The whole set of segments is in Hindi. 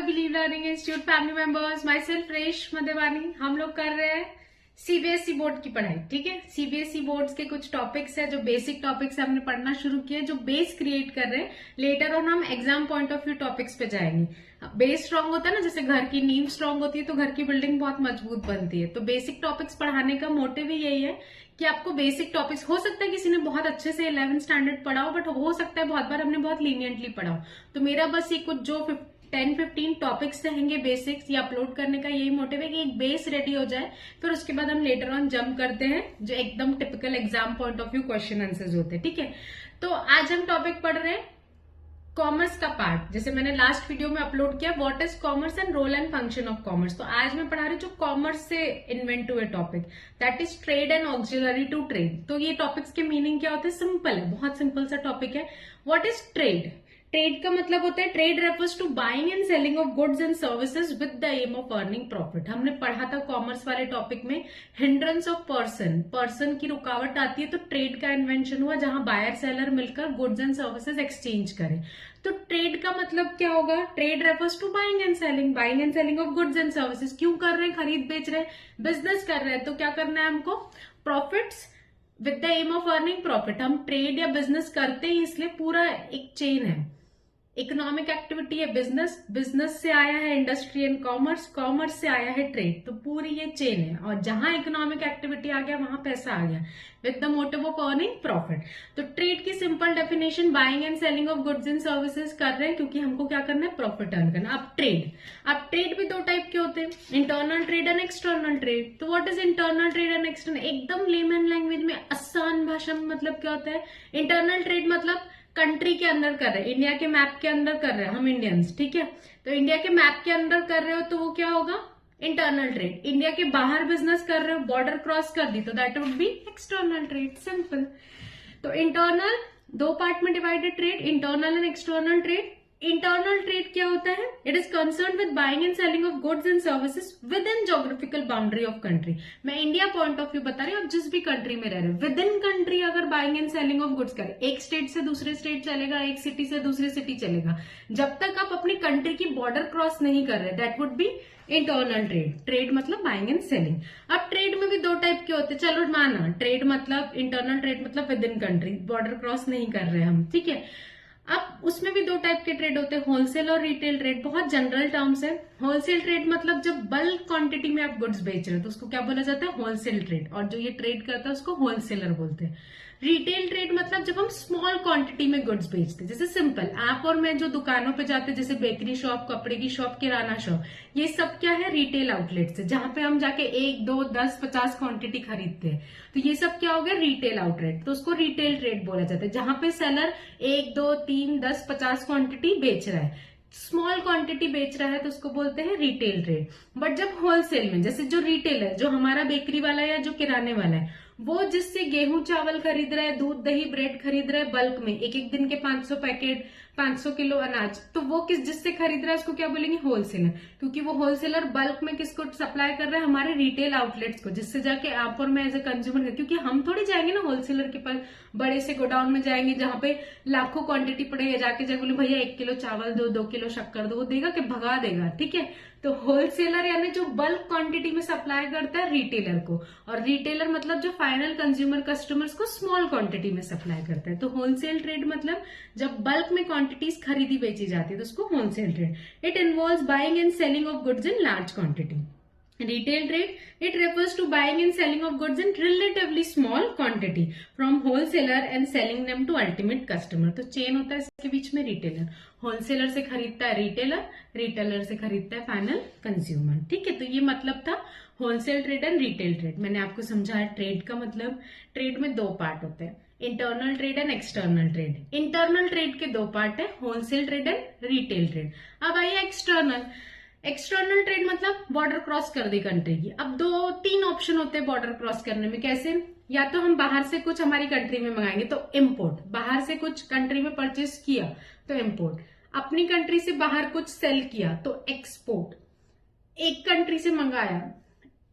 स्वागत believe learning institute family members, my self Reshma देवानी। हम लोग कर रहे हैं सीबीएसई बोर्ड की पढ़ाई। ठीक है, सीबीएसई बोर्ड्स के कुछ टॉपिक्स है जो बेसिक टॉपिक्स है, हमने पढ़ना शुरू किया, जो बेस क्रिएट कर रहे हैं। लेटर ऑन हम exam point of view topics पे जाएंगे। बेस स्ट्रांग होता है ना, जैसे घर की नींव स्ट्रांग होती है तो घर की बिल्डिंग बहुत मजबूत बनती है। तो बेसिक टॉपिक्स पढ़ाने का मोटिव ही यही है कि आपको बेसिक टॉपिक्स, हो सकता है किसी ने बहुत अच्छे से 11th स्टैंडर्ड पढ़ा हो, बट हो सकता है बहुत बार हमने बहुत लीनियंटली पढ़ा हो। तो मेरा बस ये कुछ जो 10-15 टॉपिक्स रहेंगे बेसिक्स, ये अपलोड करने का यही मोटिव है कि एक बेस रेडी हो जाए, फिर उसके बाद हम लेटर ऑन जंप करते हैं जो एकदम typical exam point of view question answers होते हैं। ठीक है, तो आज हम टॉपिक पढ़ रहे हैं कॉमर्स का पार्ट। जैसे मैंने लास्ट वीडियो में अपलोड किया what is commerce and role and function of commerce, तो आज मैं पढ़ा रही हूँ जो कॉमर्स से इन्वेंट हुए topic, that is trade and auxiliary to trade. तो ये टॉपिक्स के मीनिंग क्या होते हैं? सिंपल है, बहुत सिंपल सा टॉपिक है। What is trade? ट्रेड का मतलब होता है, trade refers to buying and selling of goods and services with the aim of earning profit. हमने पढ़ा था कॉमर्स वाले टॉपिक में हिंड्रेंस ऑफ पर्सन की रुकावट आती है, तो ट्रेड का इन्वेंशन हुआ जहां बायर सेलर मिलकर गुड्स एंड सर्विसेज एक्सचेंज करें। तो ट्रेड का मतलब क्या होगा? Trade refers to buying and selling of goods and services. क्यों कर रहे हैं? खरीद बेच रहे हैं, बिजनेस कर रहे हैं, तो क्या करना है हमको? Profits with the aim of earning profit. हम ट्रेड या बिजनेस करते ही इसलिए पूरा एक चेन है, इकोनॉमिक एक्टिविटी है बिजनेस, बिजनेस से आया है इंडस्ट्री एंड कॉमर्स, कॉमर्स से आया है ट्रेड, तो पूरी ये चेन है। और जहां इकोनॉमिक एक्टिविटी आ गया वहां पैसा आ गया with the motive of earning profit. तो ट्रेड की simple definition buying and selling of goods and services कर रहे हैं क्योंकि हमको क्या करना है? प्रॉफिट अर्न करना। अब ट्रेड भी दो टाइप के होते हैं, internal trade and external trade. तो what is internal trade and external? एकदम लेमन लैंग्वेज में, आसान भाषा में मतलब क्या होता है? इंटरनल ट्रेड मतलब कंट्री के अंदर कर रहे हैं, इंडिया के मैप के अंदर कर रहे हैं हम इंडियंस। ठीक है, तो इंडिया के मैप के अंदर कर रहे हो तो वो क्या होगा? Internal trade. इंडिया के बाहर बिजनेस कर रहे हो, बॉर्डर क्रॉस कर दी, तो that would be external trade. Simple. तो इंटरनल, दो पार्ट में divided trade, internal and external trade. Internal trade क्या होता है? It is concern with buying and selling of goods and services with in geographical boundary of country. मैं इंडिया पॉइंट ऑफ व्यू बता रही हूँ, आप जिस भी कंट्री में रह रहे हो, विद इन कंट्री अगर buying and selling of goods करें, एक स्टेट से दूसरे स्टेट चलेगा, एक सिटी से दूसरी सिटी चलेगा, जब तक आप अपनी कंट्री की बॉर्डर क्रॉस नहीं कर रहे, that would be internal trade. Trade मतलब बाइंग एंड सेलिंग। अब ट्रेड में भी दो टाइप के होते हैं, चलो माना ट्रेड मतलब इंटरनल ट्रेड मतलब with in country, border cross नहीं कर रहे हम। ठीक है, अब उसमें भी दो टाइप के ट्रेड होते हैं, होलसेल और रिटेल ट्रेड। बहुत जनरल टर्म्स है। होलसेल ट्रेड मतलब जब बल्क क्वांटिटी में आप गुड्स बेच रहे हो तो उसको क्या बोला जाता है? Wholesale trade. और जो ये ट्रेड करता है उसको होलसेलर बोलते हैं। रिटेल ट्रेड मतलब जब हम स्मॉल क्वांटिटी में गुड्स बेचते हैं, जैसे सिंपल आप और मैं जो दुकानों पे जाते हैं, जैसे बेकरी शॉप, कपड़े की शॉप, किराना शॉप, ये सब क्या है? रिटेल आउटलेट्स है, जहां पे हम जाके 1, 2, 10, 50 क्वांटिटी खरीदते हैं। तो ये सब क्या हो गया? Retail outlet. तो उसको रिटेल ट्रेड बोला जाता है, जहां पे सेलर 1, 2, 3, 10, 50 क्वांटिटी बेच रहा है, स्मॉल क्वांटिटी बेच रहा है, तो उसको बोलते हैं रिटेल ट्रेड। बट जब होलसेल में, जैसे जो रिटेल है, जो हमारा बेकरी वाला है या जो किराने वाला है, वो जिससे गेहूं चावल खरीद रहा है, दूध दही ब्रेड खरीद रहा है बल्क में, एक एक दिन के 500 पैकेट, 500 किलो अनाज, तो वो जिससे खरीद रहा है उसको क्या बोलेंगे? होलसेलर। क्योंकि वो होलसेलर बल्क में किसको सप्लाई कर रहा है? हमारे रिटेल आउटलेट्स को, जिससे जाके आप और मैं एज ए कंज्यूमर, क्योंकि हम थोड़ी जाएंगे ना होलसेलर के पास, बड़े से गोडाउन में जाएंगे जहां पे लाखों क्वांटिटी पड़ेगी, जाके बोले भैया 1 किलो चावल दो, 2 किलो शक्कर दो, वो देगा कि भगा देगा। ठीक है, तो होलसेलर यानी जो बल्क क्वांटिटी में सप्लाई करता है रिटेलर को, और रिटेलर मतलब जो फाइनल कंज्यूमर कस्टमर्स को स्मॉल क्वांटिटी में सप्लाई करता है। तो होलसेल ट्रेड मतलब जब बल्क में क्वांटिटीज खरीदी बेची जाती है तो उसको wholesale trade. It involves buying and selling of goods in large quantity. Retail trade, it refers to buying and selling of goods in relatively small quantity from wholesaler and selling them to ultimate customer। तो चेन होता है इसके बीच में, रिटेलर, होलसेलर से खरीदता है रिटेलर, रिटेलर से खरीदता है फाइनल कंज्यूमर। ठीक है, तो ये मतलब था wholesale trade and retail trade. मैंने आपको समझाया ट्रेड का मतलब। ट्रेड में दो पार्ट होते हैं, internal trade and external trade. Internal trade के दो पार्ट है, wholesale trade and retail trade. अब आइए एक्सटर्नल। एक्सटर्नल ट्रेड मतलब बॉर्डर क्रॉस कर दी कंट्री की। अब 2-3 ऑप्शन होते हैं बॉर्डर क्रॉस करने में। कैसे? या तो हम बाहर से कुछ हमारी कंट्री में मंगाएंगे तो इम्पोर्ट, बाहर से कुछ कंट्री में परचेस किया तो इम्पोर्ट, अपनी कंट्री से बाहर कुछ सेल किया तो एक्सपोर्ट। एक कंट्री से मंगाया,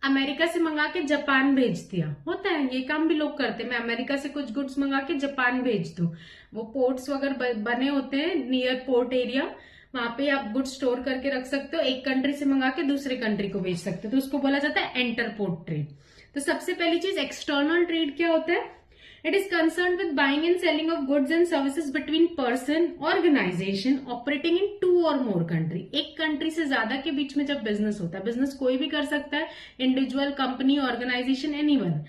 अमेरिका से मंगा के जापान भेज दिया, होता है ये काम भी लोग करते हैं। मैं अमेरिका से कुछ गुड्स मंगा के जापान भेज दूं, वो पोर्ट्स वगैरह बने होते हैं नियर पोर्ट एरिया, वहां पे आप गुड स्टोर करके रख सकते हो, एक कंट्री से मंगा के दूसरे कंट्री को बेच सकते हो, तो उसको बोला जाता है इंटरपोर्ट ट्रेड। तो सबसे पहली चीज एक्सटर्नल ट्रेड क्या होता है? It is concern with buying and selling of goods and services between person organisation operating in 2 और मोर कंट्री। एक कंट्री से ज्यादा के बीच में जब बिजनेस होता है, बिजनेस कोई भी कर सकता है, individual, company, organisation, anyone,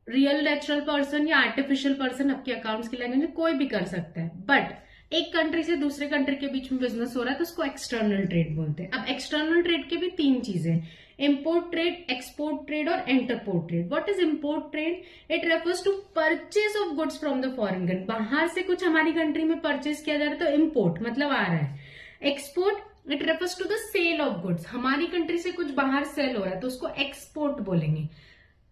real natural person या आर्टिफिशियल पर्सन, आपके अकाउंट्स की लैंग्वेज में कोई भी कर सकता है, बट एक कंट्री से दूसरे कंट्री के बीच में बिजनेस हो रहा है तो उसको एक्सटर्नल ट्रेड बोलते हैं। अब एक्सटर्नल ट्रेड के भी 3 चीजें, इम्पोर्ट ट्रेड, एक्सपोर्ट ट्रेड और entrepot trade. What is import trade? It refers to purchase of goods from the foreign country. बाहर से कुछ हमारी कंट्री में परचेज किया जा रहा है तो इम्पोर्ट मतलब आ रहा है। Export, it refers to the sale of goods, हमारी कंट्री से कुछ बाहर सेल हो रहा है तो उसको एक्सपोर्ट बोलेंगे।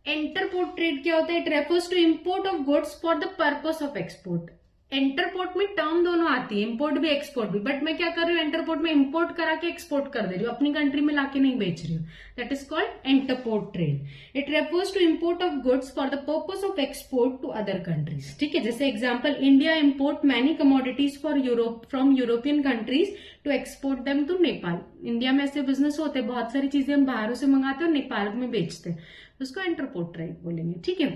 इंटरपोर्ट ट्रेड क्या होता है? It refers to import of goods for the purpose of export. Entrepot में टर्म दोनों आती है, इंपोर्ट भी एक्सपोर्ट भी, बट मैं क्या कर रही हूँ, इंटरपोर्ट में इंपोर्ट करा के एक्सपोर्ट कर दे रही हूँ, अपनी कंट्री में लाके नहीं बेच रही हूँ। That is called entrepot trade. It refers to import of goods for the purpose of export to other countries. ठीक है, जैसे example, India import many commodities for Europe from European countries to export them to Nepal. India में ऐसे बिजनेस होते हैं, बहुत सारी चीजें हम बाहरों से मंगाते हैं और नेपाल में बेचते हैं, उसको इंटरपोर्ट ट्रेड बोलेंगे। ठीक है,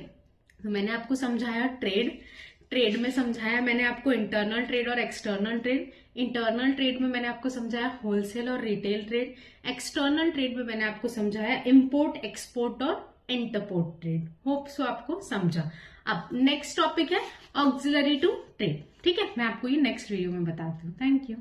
तो मैंने आपको समझाया ट्रेड में समझाया मैंने आपको इंटरनल ट्रेड और एक्सटर्नल ट्रेड। इंटरनल ट्रेड में मैंने आपको समझाया होलसेल और रिटेल ट्रेड। एक्सटर्नल ट्रेड में मैंने आपको समझाया इंपोर्ट, एक्सपोर्ट और इंटरपोर्ट ट्रेड। होप सो आपको समझा। अब नेक्स्ट टॉपिक है ऑक्सिलरी टू ट्रेड। ठीक है, मैं आपको ये नेक्स्ट वीडियो में बताती हूँ। Thank you.